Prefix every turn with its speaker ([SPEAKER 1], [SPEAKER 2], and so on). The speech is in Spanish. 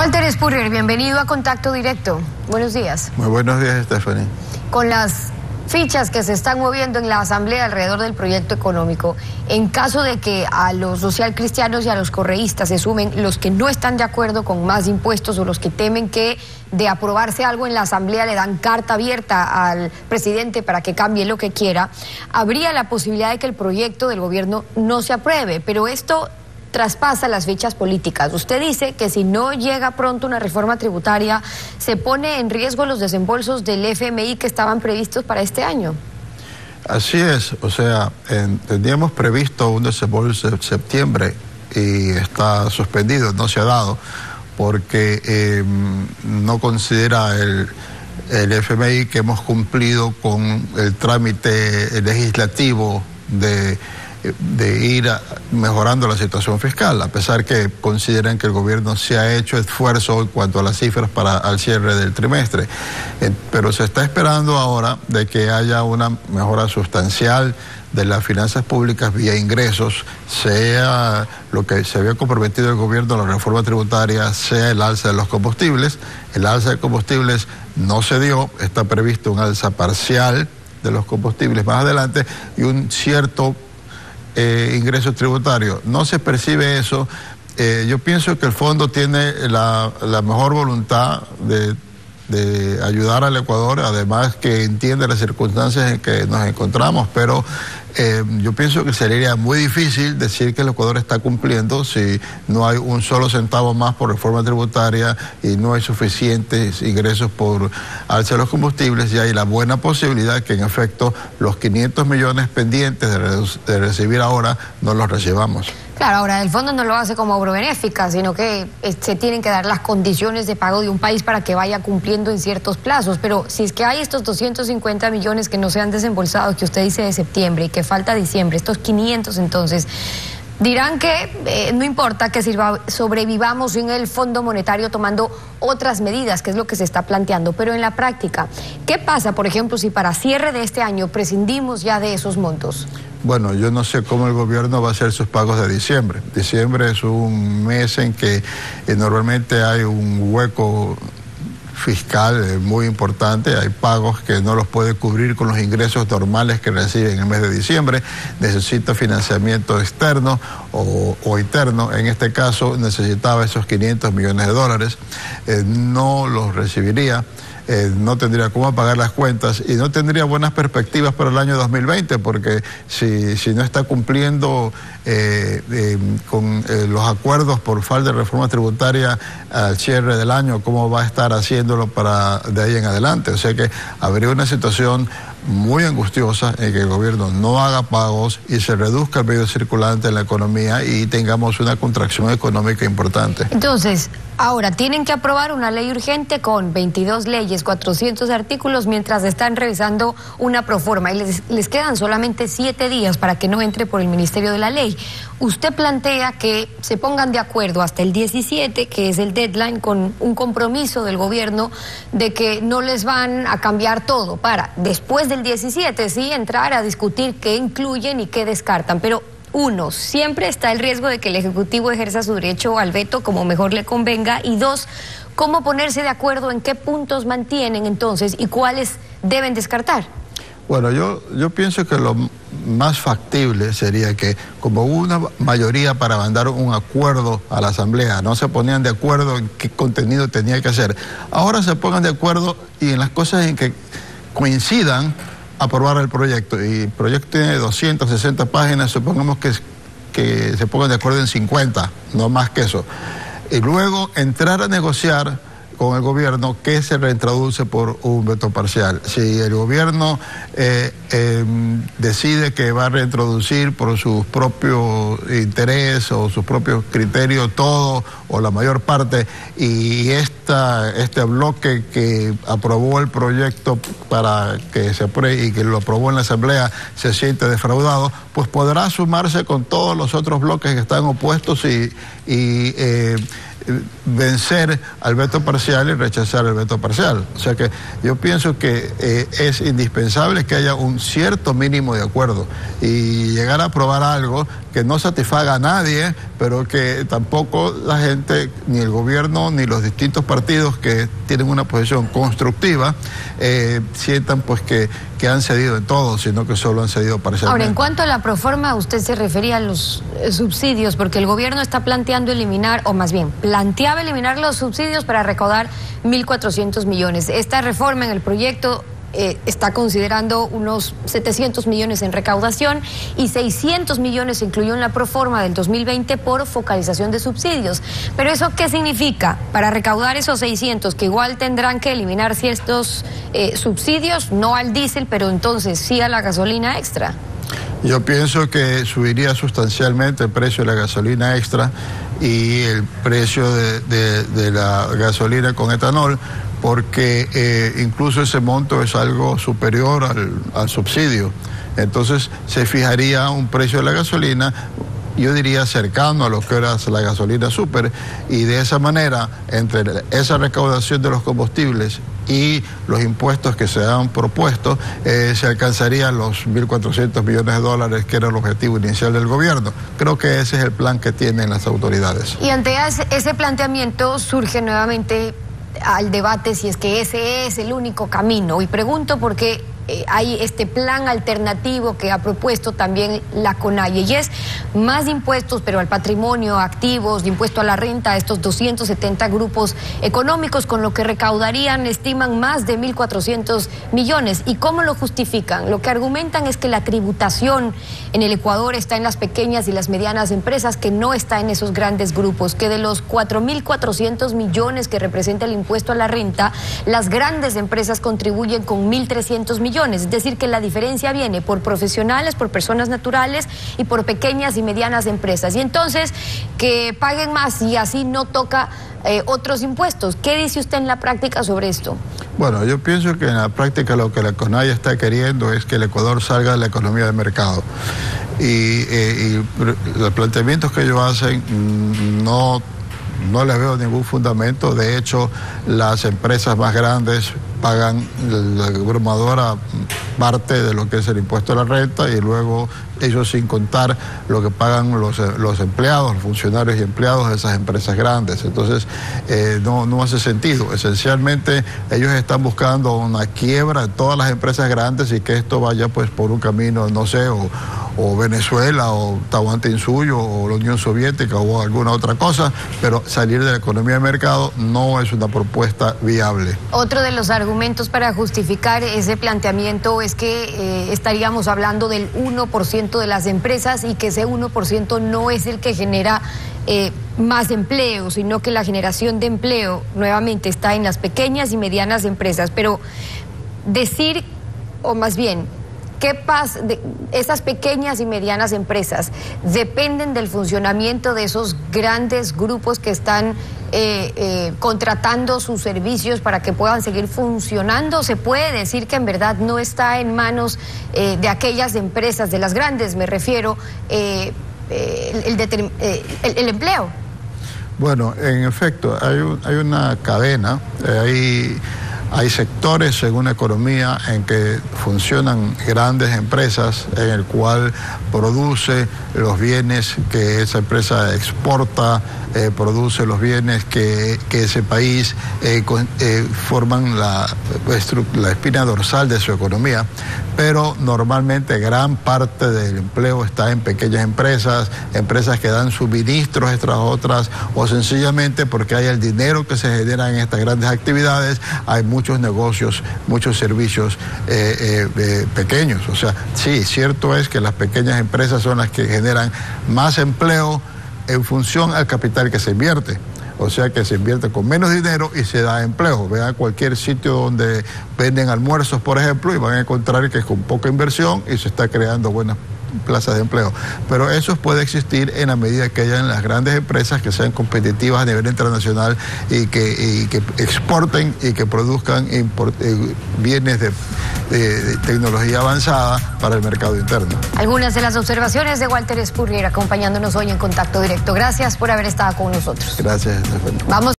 [SPEAKER 1] Walter Spurrier, bienvenido a Contacto Directo. Buenos días.
[SPEAKER 2] Muy buenos días, Stephanie.
[SPEAKER 1] Con las fichas que se están moviendo en la Asamblea alrededor del proyecto económico, en caso de que a los socialcristianos y a los correístas se sumen los que no están de acuerdo con más impuestos o los que temen que de aprobarse algo en la Asamblea le dan carta abierta al presidente para que cambie lo que quiera, habría la posibilidad de que el proyecto del gobierno no se apruebe, pero esto traspasa las fichas políticas. Usted dice que si no llega pronto una reforma tributaria, se pone en riesgo los desembolsos del FMI que estaban previstos para este año.
[SPEAKER 2] Así es, o sea, teníamos previsto un desembolso en septiembre y está suspendido, no se ha dado, porque no considera el FMI que hemos cumplido con el trámite legislativo de ir mejorando la situación fiscal, a pesar que consideran que el gobierno se ha hecho esfuerzo en cuanto a las cifras para al cierre del trimestre. Pero se está esperando ahora de que haya una mejora sustancial de las finanzas públicas vía ingresos, sea lo que se había comprometido el gobierno, la reforma tributaria, sea el alza de los combustibles. El alza de combustibles no se dio, está previsto un alza parcial de los combustibles más adelante y un cierto ingresos tributarios. No se percibe eso. Yo pienso que el fondo tiene la mejor voluntad de ayudar al Ecuador, además que entiende las circunstancias en que nos encontramos, pero yo pienso que sería muy difícil decir que el Ecuador está cumpliendo si no hay un solo centavo más por reforma tributaria y no hay suficientes ingresos por alza de los combustibles, y hay la buena posibilidad que en efecto los 500 millones pendientes de recibir ahora no los recibamos.
[SPEAKER 1] Claro, ahora el fondo no lo hace como obra benéfica, sino que se tienen que dar las condiciones de pago de un país para que vaya cumpliendo en ciertos plazos. Pero si es que hay estos 250 millones que no se han desembolsado, que usted dice de septiembre y que falta diciembre, estos 500 entonces, dirán que no importa que sobrevivamos en el Fondo Monetario tomando otras medidas, que es lo que se está planteando. Pero en la práctica, ¿qué pasa, por ejemplo, si para cierre de este año prescindimos ya de esos montos?
[SPEAKER 2] Bueno, yo no sé cómo el gobierno va a hacer sus pagos de diciembre. Diciembre es un mes en que normalmente hay un hueco fiscal muy importante, hay pagos que no los puede cubrir con los ingresos normales que reciben en el mes de diciembre, necesita financiamiento externo o interno. En este caso necesitaba esos 500 millones de dólares, no los recibiría. No tendría cómo pagar las cuentas y no tendría buenas perspectivas para el año 2020, porque si no está cumpliendo con los acuerdos por falta de reforma tributaria al cierre del año, ¿cómo va a estar haciéndolo para de ahí en adelante? O sea que habría una situación muy angustiosa en que el gobierno no haga pagos y se reduzca el medio circulante en la economía y tengamos una contracción económica importante.
[SPEAKER 1] Entonces, ahora tienen que aprobar una ley urgente con 22 leyes, 400 artículos, mientras están revisando una proforma y les quedan solamente 7 días para que no entre por el Ministerio de la Ley. Usted plantea que se pongan de acuerdo hasta el 17, que es el deadline, con un compromiso del gobierno de que no les van a cambiar todo para después del 17, sí, entrar a discutir qué incluyen y qué descartan. Pero uno, siempre está el riesgo de que el Ejecutivo ejerza su derecho al veto como mejor le convenga, y dos, cómo ponerse de acuerdo en qué puntos mantienen entonces y cuáles deben descartar.
[SPEAKER 2] Bueno, yo pienso que lo más factible sería que, como hubo una mayoría para mandar un acuerdo a la Asamblea, no se ponían de acuerdo en qué contenido tenía que hacer, ahora se pongan de acuerdo y en las cosas en que coincidan, aprobar el proyecto. Y el proyecto tiene 260 páginas, supongamos que se pongan de acuerdo en 50, no más que eso. Y luego entrar a negociar con el gobierno que se reintroduce por un veto parcial. Si el gobierno decide que va a reintroducir por sus propios intereses o sus propios criterios todo o la mayor parte, y este bloque que aprobó el proyecto para que se apruebe y que lo aprobó en la Asamblea se siente defraudado, pues podrá sumarse con todos los otros bloques que están opuestos y vencer al veto parcial y rechazar el veto parcial. O sea que yo pienso que es indispensable que haya un cierto mínimo de acuerdo y llegar a aprobar algo que no satisfaga a nadie, pero que tampoco la gente, ni el gobierno, ni los distintos partidos que tienen una posición constructiva, sientan pues que han cedido en todo, sino que solo han cedido parcialmente.
[SPEAKER 1] Ahora, en cuanto a la proforma, usted se refería a los subsidios, porque el gobierno está planteando eliminar, o más bien, planteaba eliminar los subsidios para recaudar 1.400 millones. Esta reforma en el proyecto está considerando unos 700 millones en recaudación y 600 millones se incluyó en la proforma del 2020 por focalización de subsidios. Pero ¿eso qué significa? Para recaudar esos 600, que igual tendrán que eliminar ciertos subsidios, no al diésel, pero entonces sí a la gasolina extra.
[SPEAKER 2] Yo pienso que subiría sustancialmente el precio de la gasolina extra y el precio de la gasolina con etanol, porque incluso ese monto es algo superior al subsidio. Entonces se fijaría un precio de la gasolina, yo diría cercano a lo que era la gasolina súper, y de esa manera, entre esa recaudación de los combustibles y los impuestos que se han propuesto, se alcanzarían los 1.400 millones de dólares, que era el objetivo inicial del gobierno. Creo que ese es el plan que tienen las autoridades.
[SPEAKER 1] Y ante ese planteamiento surge nuevamente al debate si es que ese es el único camino, y pregunto porque hay este plan alternativo que ha propuesto también la CONAIE, y es más impuestos, pero al patrimonio, activos, de impuesto a la renta, a estos 270 grupos económicos, con lo que recaudarían, estiman, más de 1.400 millones. ¿Y cómo lo justifican? Lo que argumentan es que la tributación en el Ecuador está en las pequeñas y las medianas empresas, que no está en esos grandes grupos, que de los 4.400 millones que representa el impuesto a la renta, las grandes empresas contribuyen con 1.300 millones. Es decir, que la diferencia viene por profesionales, por personas naturales y por pequeñas y medianas empresas. Y entonces, que paguen más y así no toca otros impuestos. ¿Qué dice usted en la práctica sobre esto?
[SPEAKER 2] Bueno, yo pienso que en la práctica lo que la CONAIE está queriendo es que el Ecuador salga de la economía de mercado. Y los planteamientos que ellos hacen no les veo ningún fundamento. De hecho, las empresas más grandes pagan la abrumadora parte de lo que es el impuesto a la renta, y luego ellos, sin contar lo que pagan los empleados, los funcionarios y empleados de esas empresas grandes. Entonces no hace sentido. Esencialmente ellos están buscando una quiebra de todas las empresas grandes, y que esto vaya pues por un camino, no sé, o Venezuela, o Tahuantinsuyo, o la Unión Soviética, o alguna otra cosa, pero salir de la economía de mercado no es una propuesta viable.
[SPEAKER 1] Otro de los argumentos para justificar ese planteamiento es que estaríamos hablando del 1% de las empresas, y que ese 1% no es el que genera más empleo, sino que la generación de empleo nuevamente está en las pequeñas y medianas empresas. Pero decir, o más bien, ¿qué pasa? Esas pequeñas y medianas empresas dependen del funcionamiento de esos grandes grupos que están contratando sus servicios para que puedan seguir funcionando. ¿Se puede decir que en verdad no está en manos de aquellas empresas, de las grandes me refiero, el empleo?
[SPEAKER 2] Bueno, en efecto, hay una cadena, hay sectores en una economía en que funcionan grandes empresas, en el cual produce los bienes que esa empresa exporta, produce los bienes que ese país forman la espina dorsal de su economía, pero normalmente gran parte del empleo está en pequeñas empresas, empresas que dan suministros extras a otras, o sencillamente porque hay el dinero que se genera en estas grandes actividades, hay muchos negocios, muchos servicios pequeños. O sea, sí, cierto es que las pequeñas empresas son las que generan más empleo en función al capital que se invierte. O sea, que se invierte con menos dinero y se da empleo. Vean cualquier sitio donde venden almuerzos, por ejemplo, y van a encontrar que es con poca inversión y se está creando buenas plazas de empleo. Pero eso puede existir en la medida que hayan las grandes empresas que sean competitivas a nivel internacional y que exporten y que produzcan bienes de tecnología avanzada para el mercado interno.
[SPEAKER 1] Algunas de las observaciones de Walter Spurrier, acompañándonos hoy en Contacto Directo. Gracias por haber estado con nosotros.
[SPEAKER 2] Gracias, Estefania.
[SPEAKER 1] Vamos.